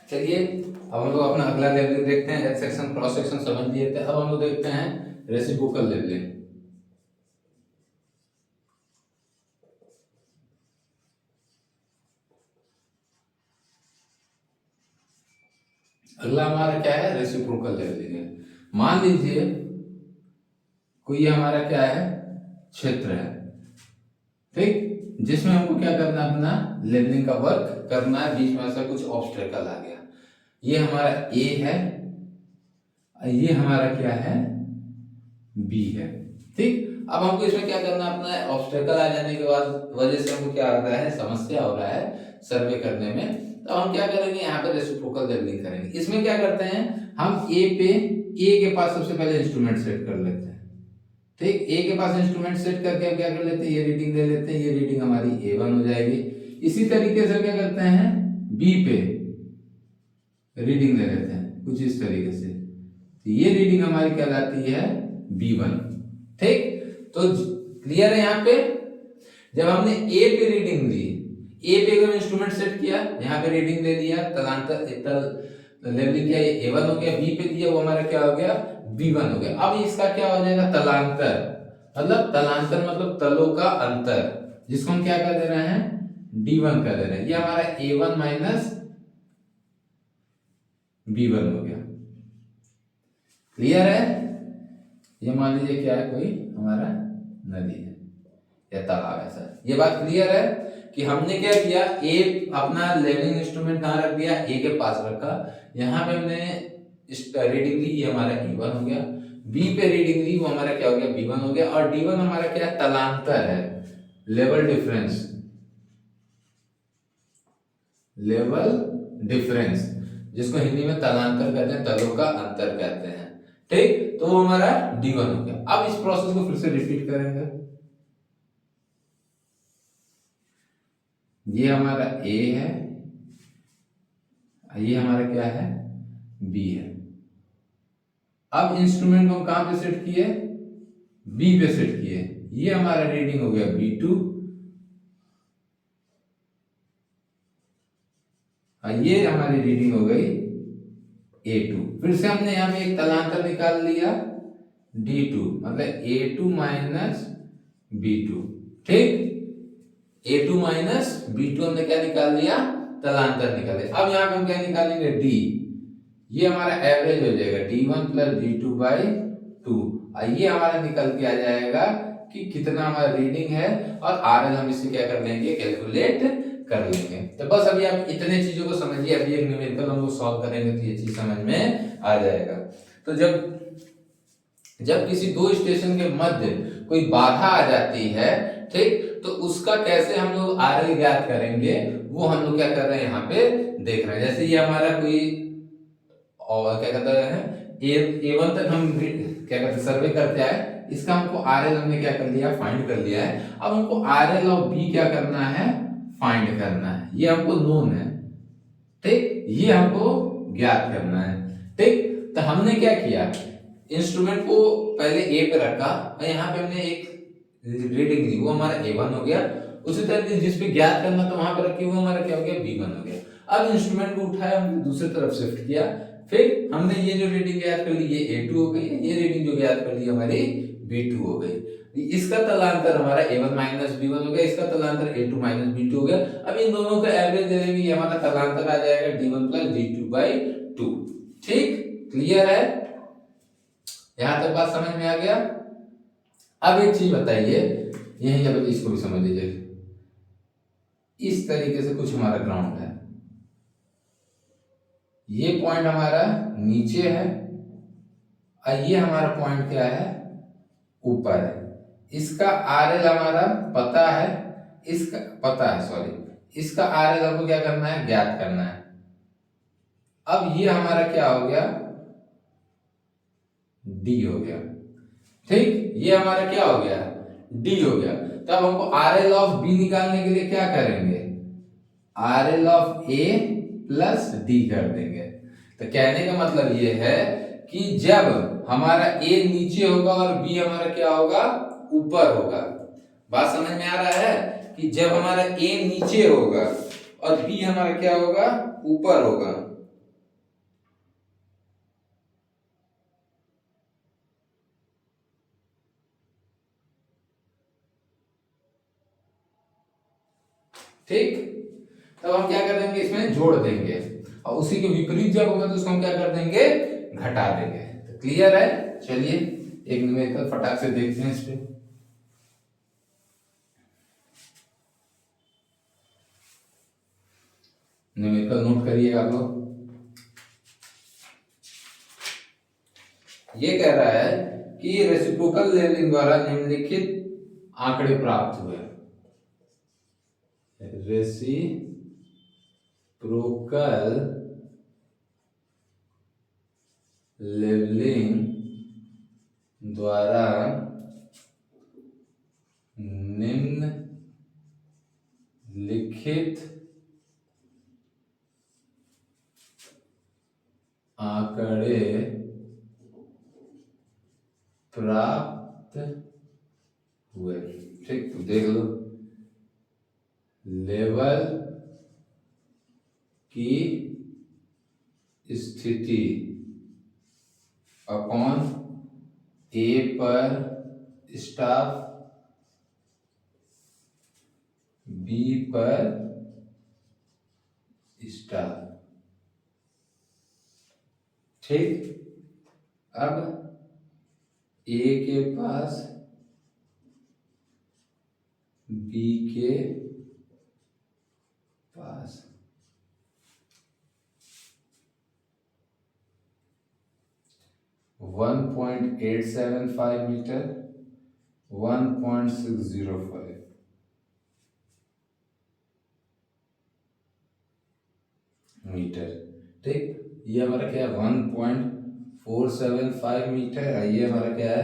चलिए अब हम लोग अपना अगला लेवलिंग देखते हैं। एल सेक्शन क्रॉस सेक्शन समझ लिए थे, अब हम लोग देखते हैं रेसिप्रोकल लेवलिंग। अगला हमारा क्या है? रेसिप्रोकल लेवलिंग है। मान लीजिए कोई हमारा क्या है? क्षेत्र है, ठीक, जिसमें हमको क्या करना है? अपना लेवलिंग का वर्क करना है। बीच में ऐसा कुछ ऑब्स्टेकल आ गया, ये हमारा ए है, ये हमारा क्या है? बी है। ठीक, अब हमको इसमें क्या करना है? अपना ऑब्स्टेकल आ जाने के बाद वजह से हमको क्या आ रहा है? समस्या हो रहा है सर्वे करने में। तो हम क्या करेंगे? यहाँ पे रेसिप्रोकल लेवलिंग करेंगे। इसमें क्या करते हैं? हम ए पे, ए के पास सबसे पहले इंस्ट्रूमेंट सेट कर लेते हैं। ठीक, ए के पास इंस्ट्रूमेंट सेट करके हम क्या कर लेते हैं? ये रीडिंग ले लेते हैं, ये रीडिंग हमारी A1 हो जाएगी। इसी तरीके से क्या करते हैं? बी पे रीडिंग ले लेते हैं कुछ इस तरीके से, तो ये रीडिंग हमारी कहलाती है B1। ठीक, तो क्लियर है? यहाँ पे जब हमने ए पे रीडिंग ली, ए पे अगर इंस्ट्रूमेंट सेट किया, यहाँ पे रीडिंग ले लिया, तदंतर लेवलिंग किया, ये A1 हो गया, बी पे दिया वो हमारा क्या हो गया? B1 हो गया। अब इसका क्या हो जाएगा? तलांतर, मतलब तलांतर मतलब तलों का अंतर, जिसको हम क्या कर दे रहे हैं? D1 कर दे रहे हैं। ये हमारा A1 माइनस B1 हो गया। क्लियर है? ये मान लीजिए क्या है? कोई हमारा नदी है या तालाब है सर। ये बात क्लियर है कि हमने क्या किया? ए अपना लेवलिंग इंस्ट्रूमेंट कहाँ रख दिया? ए के पास रखा। यहाँ पे हमने रीडिंग ली, ये हमारा E1 हो गया। बी पे रीडिंग ली, वो हमारा क्या हो गया? B1 हो गया। और D1 हमारा क्या? तलांतर है, लेवल डिफरेंस, लेवल डिफरेंस, जिसको हिंदी में तलांतर कहते हैं, तलों का अंतर कहते हैं। ठीक, तो वो हमारा D1 हो गया। अब इस प्रोसेस को फिर से रिपीट करेंगे। ये हमारा A है, ये हमारा क्या है? B है। अब इंस्ट्रूमेंट को हम कहाँ पे सेट किए, बी पे सेट किए। ये हमारा रीडिंग हो गया B2, ये हमारी रीडिंग हो गई A2। फिर से हमने यहाँ पे एक तलांतर निकाल लिया D2, मतलब A2 माइनस B2। ठीक, A2 माइनस B2 हमने क्या निकाल लिया, तलांतर निकाल लिया। अब यहाँ पे हम क्या निकालेंगे, D। ये हमारा एवरेज हो जाएगा D1 प्लस D2 बाई 2। ये हमारा निकल के आ जाएगा कि कितना हमारा रीडिंग है, और RL हम इससे क्या कर लेंगे, कैलकुलेट कर लेंगे। तो बस अभी आप इतने चीजों को समझिए, अभी एक न्यूमेरिकल हम लोग सॉल्व करेंगे तो ये चीज समझ में आ जाएगा। तो जब किसी दो स्टेशन के मध्य कोई बाधा आ जाती है, ठीक, तो उसका कैसे हम लोग RL ज्ञात करेंगे, वो हम लोग क्या कर रहे हैं यहाँ पे देख रहे हैं। जैसे ये हमारा कोई और क्या कहते हैं A1 तक हम क्या कहते हैं सर्वे करते आए, इसका हमको RL हमने क्या कर लिया, फाइंड कर लिया है। अब हमको RL और B क्या करना है, फाइंड करना है। ये हमको नोन है, ठीक, ये हमको ज्ञात करना है। ठीक, तो हमने क्या किया, इंस्ट्रूमेंट को पहले A पे रखा और यहाँ पे हमने एक रीडिंग ली, वो हमारा A1 हो गया। उसी तरह से जिस पे ज्ञात करना था वहां पे रखी, वो हमारा क्या हो गया, B1 हो गया। अब इंस्ट्रूमेंट को उठाया, हमने दूसरी तरफ शिफ्ट किया, फिर हमने ये जो रीडिंग ज्ञात कर ली, ये A2 हो गई, ये रीडिंग जो ज्ञात कर ली हमारी B2 हो गई। इसका तलांतर हमारा A1 माइनस B1 हो गया, इसका तलांतर A2 माइनस B2 हो गया। अब इन दोनों का एवरेज दे देंगे, ये हमारा तलांतर आ जाएगा D1 प्लस D2 बाई 2। ठीक, क्लियर है, यहां तक बात समझ में आ गया। अब एक चीज बताइए, यही अब इसको भी समझ लीजिए। इस तरीके से कुछ हमारा ग्राउंड है, ये पॉइंट हमारा नीचे है और ये हमारा पॉइंट क्या है, ऊपर है। इसका RL हमारा पता है, इसका पता है, सॉरी, इसका RL हमको क्या करना है, ज्ञात करना है। अब ये हमारा क्या हो गया, D हो गया। ठीक, ये हमारा क्या हो गया, D हो गया। तब हमको RL ऑफ B निकालने के लिए क्या करेंगे, RL of A plus D कर देंगे। तो कहने का मतलब ये है कि जब हमारा A नीचे होगा और B हमारा क्या होगा, ऊपर होगा। बात समझ में आ रहा है कि जब हमारा A नीचे होगा और B हमारा क्या होगा, ऊपर होगा। ठीक, तब हम क्या कर देंगे, इसमें जोड़ देंगे, और उसी के विपरीत जब होगा तो उसको हम क्या कर देंगे, घटा देंगे। तो क्लियर है, चलिए एक न्यूमेरिकल फटाक से देखते हैं इस पे। न्यूमेरिकल नोट करिएगा आप लोग। ये कह रहा है कि रेसिप्रोकल लेवलिंग द्वारा निम्नलिखित आंकड़े प्राप्त हुए। रेसिप्रोकल लेवलिंग द्वारा निम्नलिखित आंकड़े प्राप्त हुए। ठीक, तो देख लो, लेवल की स्थिति अपॉन A पर स्टाफ, B पर स्टाफ। ठीक, अब A के पास, B के पास, वन 1.875 मीटर, 1.605 मीटर। ठीक, ये हमारा क्या है, 1.475 मीटर, ये हमारा क्या है,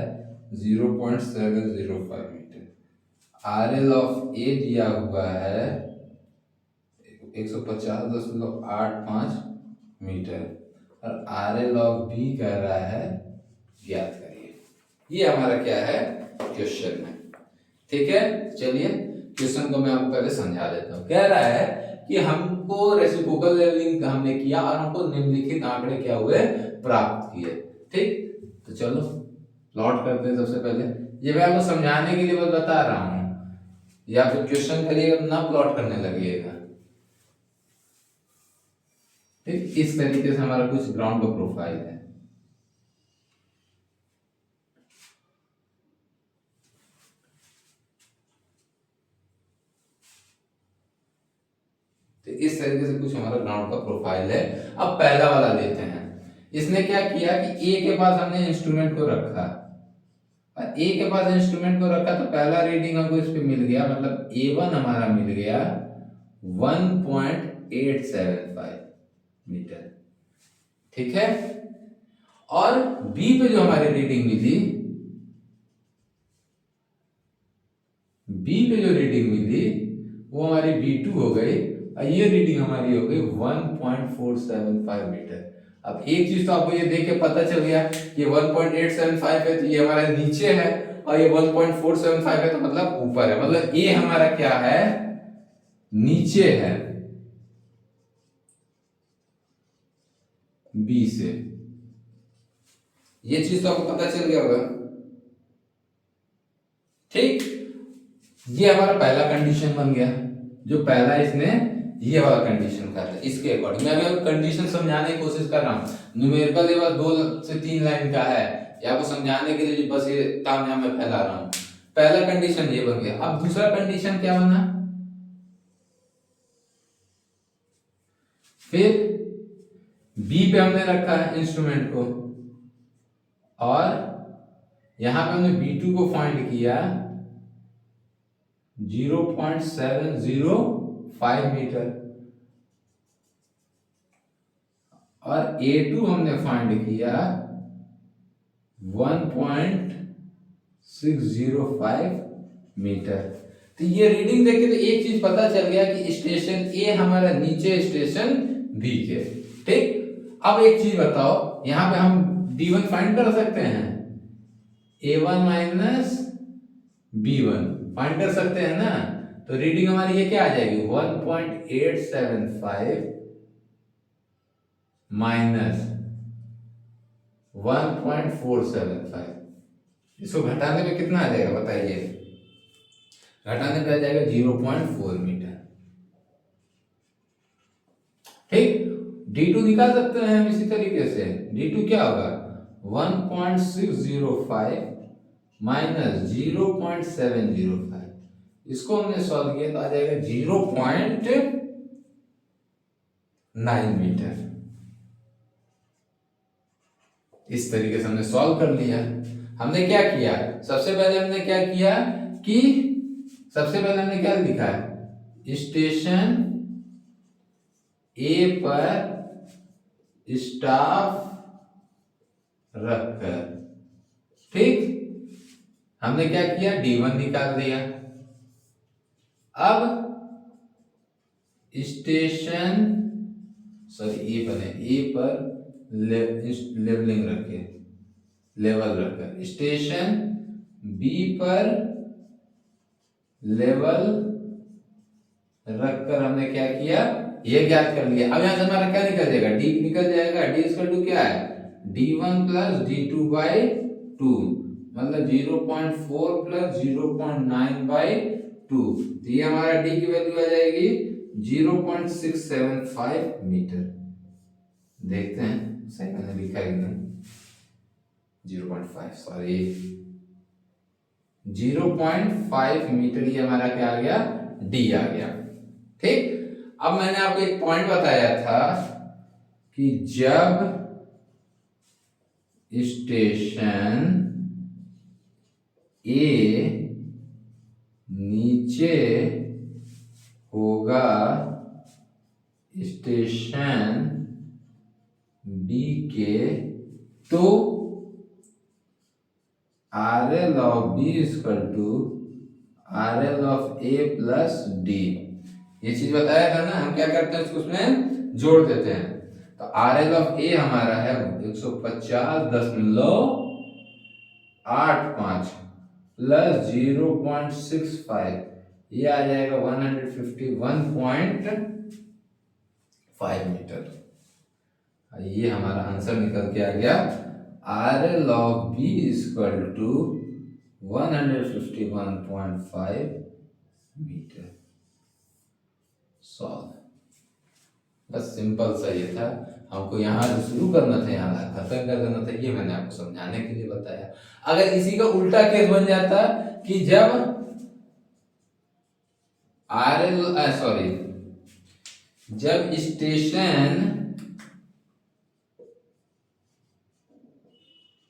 0.705 मीटर। RL ऑफ A दिया हुआ है 150.85 मीटर, और RL ऑफ B कह रहा है ज्ञात करिए। ये हमारा क्या है क्वेश्चन है। ठीक है, चलिए क्वेश्चन को मैं आपको पहले समझा देता हूँ। कह रहा है कि हमको रेसिप्रोकल लेवलिंग हमने किया और हमको निम्नलिखित आंकड़े क्या हुए प्राप्त किए। ठीक, तो चलो प्लॉट करते हैं। सबसे पहले ये मैं आपको समझाने के लिए बस बता रहा हूँ, या फिर क्वेश्चन करिएगा ना प्लॉट करने लगिएगा। ठीक, इस तरीके से हमारा कुछ ग्राउंड का प्रोफाइल है। तो इस तरीके से कुछ हमारा ग्राउंड का प्रोफाइल है। अब पहला वाला लेते हैं। इसने क्या किया कि ए के पास हमने इंस्ट्रूमेंट को रखा, और ए के पास इंस्ट्रूमेंट को रखा तो पहला रीडिंग हमको इस पे मिल गया, मतलब A1 हमारा मिल गया 1.875 मीटर। ठीक है, और बी पे जो हमारी रीडिंग मिली, बी पे जो रीडिंग मिली वो हमारी B2 हो गई, और ये रीडिंग हमारी हो गई 1.475 मीटर। अब एक चीज तो आपको ये देख के पता चल गया, ये 1.875 है तो ये हमारे नीचे है, और ये 1.475 है तो मतलब ऊपर है, मतलब ये हमारा क्या है नीचे है बी से। ये चीज तो आपको पता चल गया होगा। ठीक, ये हमारा पहला कंडीशन बन गया। जो पहला इसने ये वाला कंडीशन कर रहा है, इसके अकॉर्डिंग मैं अभी कंडीशन समझाने की कोशिश कर रहा हूँ। न्यूमेरिकल ये बस 2 से 3 लाइन का है, या आपको समझाने के लिए बस ये तामझाम में फैला रहा हूँ। पहला कंडीशन ये बन गया। अब दूसरा कंडीशन क्या बना, फिर बी पे हमने रखा है इंस्ट्रूमेंट को, और यहां पे हमने B2 को फाइंड किया 0.705 मीटर, और A2 हमने फाइंड किया 1.605 मीटर। तो ये रीडिंग देख के तो एक चीज पता चल गया कि स्टेशन ए हमारा नीचे, स्टेशन बी के। ठीक, अब एक चीज बताओ, यहां पे हम D1 फाइंड कर सकते हैं, A1 माइनस B1 फाइंड कर सकते हैं ना। तो रीडिंग हमारी ये क्या आ जाएगी 1.875 माइनस 1.475। इसको घटाने में कितना आ जाएगा बताइए, घटाने पे आ जाएगा 0.4 मीटर। ठीक, D2 निकाल सकते हैं हम इसी तरीके से। D2 क्या होगा 1.605 माइनस 0.705, इसको हमने सॉल्व किया तो आ जाएगा 0.9 मीटर। इस तरीके से हमने सॉल्व कर लिया। हमने क्या किया, सबसे पहले हमने क्या किया कि सबसे पहले हमने क्या लिखा है, स्टेशन ए पर स्टाफ रखकर। ठीक, हमने क्या किया D1 निकाल दिया। अब स्टेशन ए पर लेवलिंग रखे, लेवल रखकर स्टेशन बी पर लेवल रखकर हमने क्या किया, ये ज्ञात कर लिया। अब यहां से हमारा क्या निकल जाएगा, D निकल जाएगा। D इक्वल टू क्या है D1 प्लस D2 बाई 2, मतलब 0.4 प्लस 0.9 बाई 2। तो ये हमारा D की वैल्यू आ जाएगी 0.675 मीटर। देखते हैं सही मैंने लिखा है एकदम 0.5, सॉरी 0.5 मीटर। ये हमारा क्या आ गया D आ गया। ठीक, अब मैंने आपको एक पॉइंट बताया था कि जब स्टेशन ए नीचे होगा स्टेशन बी के, तो RL of B equal to RL of A plus D। ये चीज बताया था ना, हम क्या करते हैं उसमें जोड़ देते हैं। तो RL ऑफ A हमारा है 150.9 85 प्लस 0.65, ये आ जाएगा 151.5 मीटर। ये हमारा आंसर निकल के आ गया, R L of B equal to 151.5 metre. Solve. बस सिंपल सा ये था, हमको यहाँ जो शुरू करना था यहाँ खत्म कर देना था, ये मैंने आपको समझाने के लिए बताया। अगर इसी का उल्टा केस बन जाता कि जब आर एल सॉरी जब स्टेशन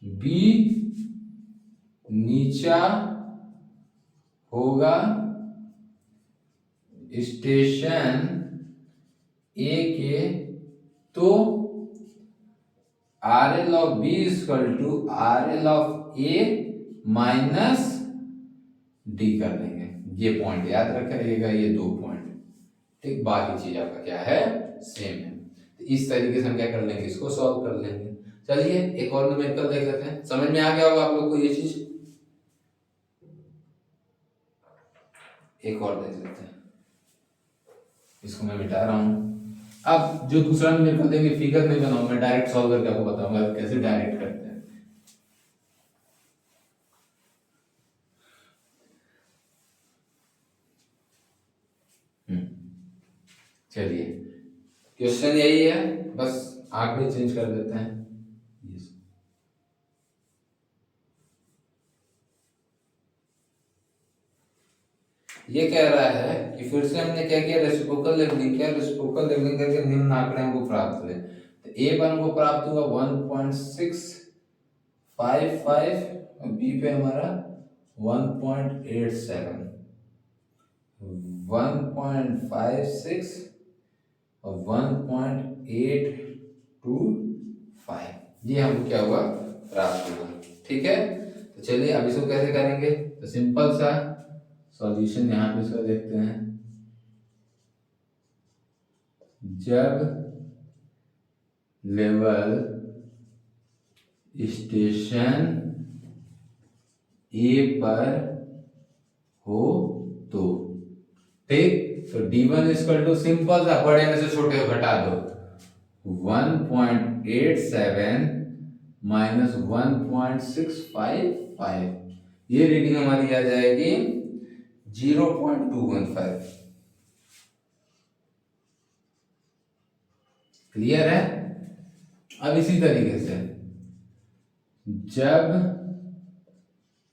बी नीचा होगा स्टेशन ए के, तो R L of B equal to R L of A minus D कर देंगे। ये पॉइंट याद रखिएगा, ये 2 पॉइंट, ठीक। बाकी चीज आपका क्या है, सेम है। तो इस तरीके से हम क्या कर लेंगे, इसको सॉल्व कर लेंगे। चलिए एक और न्यूमेरिकल देख लेते हैं, समझ में आ गया होगा आप लोग को ये चीज। एक और देख लेते हैं, इसको मैं मिटा रहा हूं। अब जो दूसरा न्यूमेरिकल देंगे फिगर नहीं बनाऊंगा, डायरेक्ट सॉल्व करके आपको बताऊंगा कैसे डायरेक्ट करते हैं। चलिए क्वेश्चन यही है, बस आंकड़े चेंज कर देते हैं। ये कह रहा है कि फिर से हमने क्या किया, रेसिप्रोकल लेवलिंग किया, रेसिप्रोकल लेवलिंग करके निम्न आंकड़े हमको प्राप्त हुए। तो ए पर हमको प्राप्त हुआ 1.655 और बी पे हमारा 1.87, 1.56 और 1.825, ये हमको क्या हुआ, प्राप्त हुआ। ठीक है, तो चलिए अब इसको कैसे करेंगे, तो सिंपल सा सॉल्यूशन यहाँ पे इसका देखते हैं। जब लेवल स्टेशन ए पर हो तो, ठीक। तो D1 इक्वल टू सिंपल सा, बड़े में से छोटे को घटा दो, 1.87 माइनस 1.655, ये रीडिंग हमारी आ जाएगी 0.215। क्लियर है। अब इसी तरीके से जब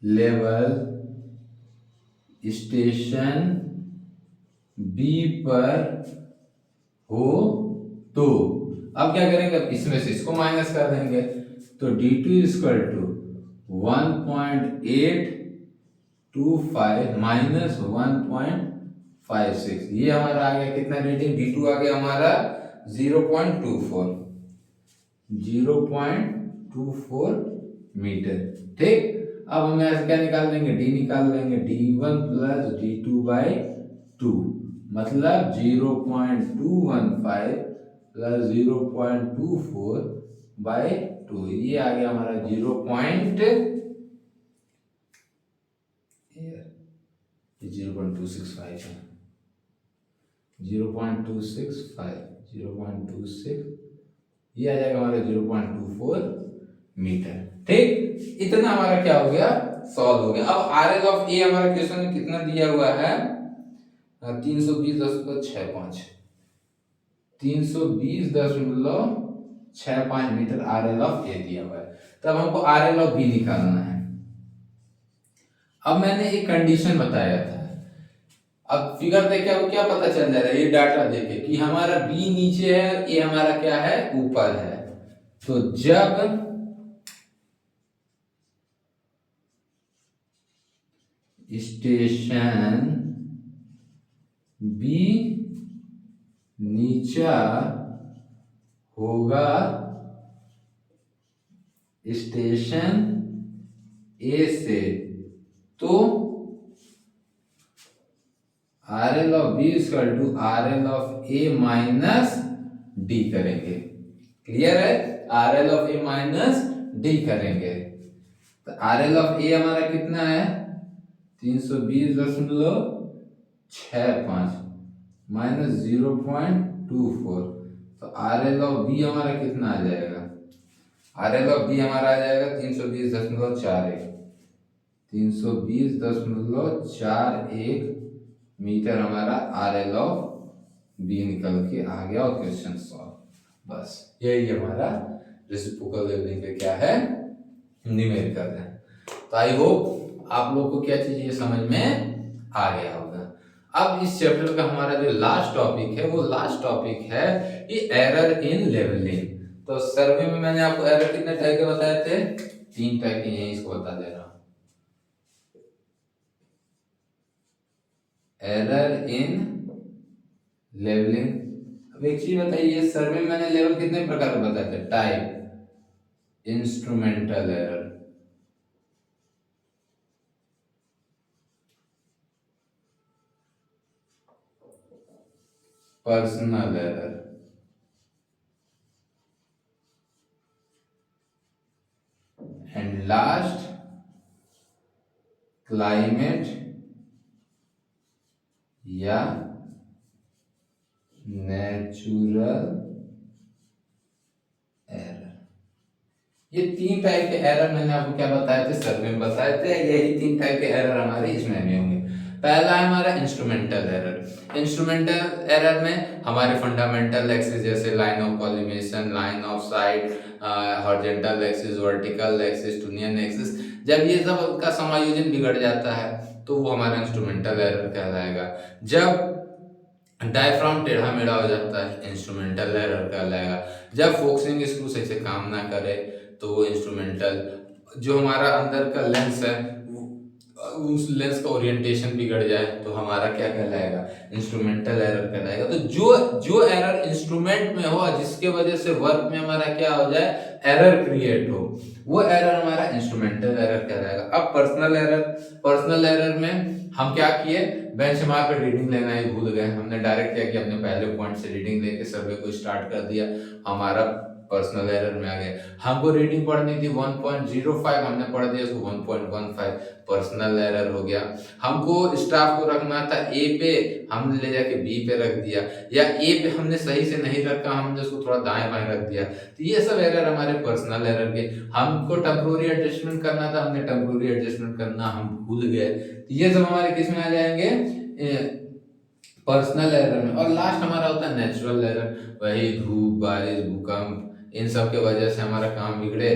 लेवल स्टेशन बी पर हो तो, अब क्या करेंगे, इसमें से इसको माइनस कर देंगे। तो D2 इक्वल टू 1.825 माइनस 1.56, ये हमारा आ गया कितना रीडिंग, D2 आ गया हमारा 0.24 मीटर। ठीक, अब हम यहाँ से क्या निकाल लेंगे, D निकाल लेंगे, D1 प्लस D2 बाई 2, मतलब 0.215 प्लस 0.24 बाई 2, ये आ गया हमारा 0.265 है, 0.265 ये आ जाएगा हमारा 0.24 मीटर। ठीक, इतना हमारा क्या हो गया, सॉल्व हो गया। अब आर एल ऑफ ए हमारा क्वेश्चन में कितना दिया हुआ है, 320.65 320.65 मीटर आर एल ऑफ ए दिया हुआ है। तब हमको आर एल ऑफ बी निकालना है। अब मैंने एक कंडीशन बताया था, अब फिगर देखे आपको क्या पता चल जा रहा है, ये डाटा देखे कि हमारा बी नीचे है, ए हमारा क्या है, ऊपर है। तो जब स्टेशन बी नीचा होगा स्टेशन ए से, तो R L of B equal to R L of A minus D करेंगे। क्लियर है, R L of A minus D करेंगे। तो RL ऑफ ए हमारा कितना है 320.65 माइनस 0.24। तो RL ऑफ बी हमारा कितना आ जाएगा, RL ऑफ बी हमारा आ जाएगा 320.41 320.41 मीटर हमारा RL ऑफ बी निकल के आ गया और क्वेश्चन सॉल्व। बस यही हमारा रेसिप्रोकल लेवलिंग पे क्या है न्यूमेरिकल है। तो आई होप आप लोग को क्या चीज ये समझ में आ गया होगा। अब इस चैप्टर का हमारा जो लास्ट टॉपिक है वो लास्ट टॉपिक है ये एरर इन लेवलिंग। तो सर्वे में मैंने आपको एरर कितने टाइप के बताए थे, 3 टाइप के हैं, इसको बता दे रहा हूं। एरर इन लेवलिंग, अब एक चीज बताइए, सर्वे में मैंने लेवल कितने प्रकार के बताए थे, type, instrumental error, personal error, and last climate या नेचुरल एरर। ये 3 टाइप के एरर मैंने आपको क्या बताए थे, सर्वे में बताए थे। यही 3 टाइप के एरर हमारे इसमें भी होंगे। पहला है हमारा इंस्ट्रूमेंटल एरर। इंस्ट्रूमेंटल एरर में हमारे फंडामेंटल एक्सिस जैसे line of collimation, line of sight, horizontal axis, vertical axis, trunnion axis, जब ये सब का समायोजन बिगड़ जाता है तो वो हमारा इंस्ट्रूमेंटल एरर कहलाएगा। जब डायफ्राम टेढ़ा मेढ़ा हो जाता है इंस्ट्रूमेंटल एरर कहलाएगा। जब फोकसिंग स्क्रू सही से काम ना करे तो वो इंस्ट्रूमेंटल, जो हमारा अंदर का लेंस है उस लेंस का ओरिएंटेशन बिगड़ जाए तो हमारा क्या कहलाएगा, इंस्ट्रूमेंटल एरर कहलाएगा। तो जो एरर इंस्ट्रूमेंट में हो जिसके वजह से वर्क में हमारा क्या हो जाए, एरर क्रिएट हो, वो एरर हमारा इंस्ट्रूमेंटल एरर कहलाएगा। अब पर्सनल एरर में हम क्या किए, बेंचमार्क पे रीडिंग लेना ही भूल गए। हमने डायरेक्ट क्या किया, अपने पहले पॉइंट से रीडिंग लेके सर्वे को स्टार्ट कर दिया, हमारा पर्सनल एरर में आ गया। हमको रीडिंग पढ़नी थी 1.05, हमने पढ़ दिया उसको 1.15, पर्सनल एरर हो गया। हमको स्टाफ को रखना था ए पे, हमने ले जाके बी पे रख दिया, या ए पे हमने सही से नहीं रखा, हमने उसको थोड़ा दाएं बाएं रख दिया। तो ये सब एरर हमारे पर्सनल एरर के। हमको टेम्पोररी एडजस्टमेंट करना था, हमने टेम्पोररी एडजस्टमेंट करना हम भूल गए। तो ये सब हमारे किस में आ जाएंगे, पर्सनल एरर में। और लास्ट हमारा होता है नेचुरल एरर, वही धूप, बारिश, भूकंप, इन सब के वजह से हमारा काम बिगड़े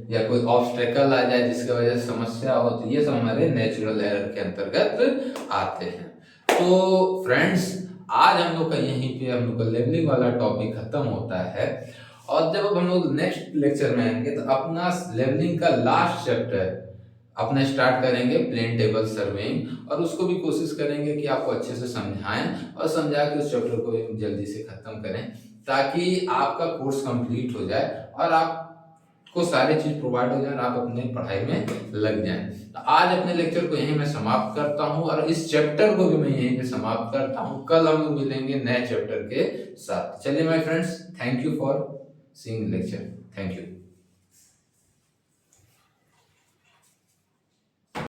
या कोई ऑब्स्टेकल आ जाए जिसके वजह से समस्या हो, तो ये सब हमारे नेचुरल एरर के अंतर्गत आते हैं। तो फ्रेंड्स, आज हम लोग का यहीं पे हम लोग का लेवलिंग वाला टॉपिक खत्म होता है। और जब हम लोग नेक्स्ट लेक्चर में आएंगे तो अपना लेवलिंग का लास्ट चैप्टर अपना स्टार्ट करेंगे, प्लेन टेबल सर्वेइंग, और उसको भी कोशिश करेंगे कि आपको अच्छे से समझाएं और समझा के उस चैप्टर को जल्दी से खत्म करें, ताकि आपका कोर्स कंप्लीट हो जाए और आपको सारी चीज प्रोवाइड हो जाए और आप अपने पढ़ाई में लग जाएं। तो आज अपने लेक्चर को यहीं मैं समाप्त करता हूं और इस चैप्टर को भी मैं यहीं पे समाप्त करता हूं। कल हम लोग मिलेंगे नए चैप्टर के साथ। चलिए my friends, thank you for seeing lecture, thank you.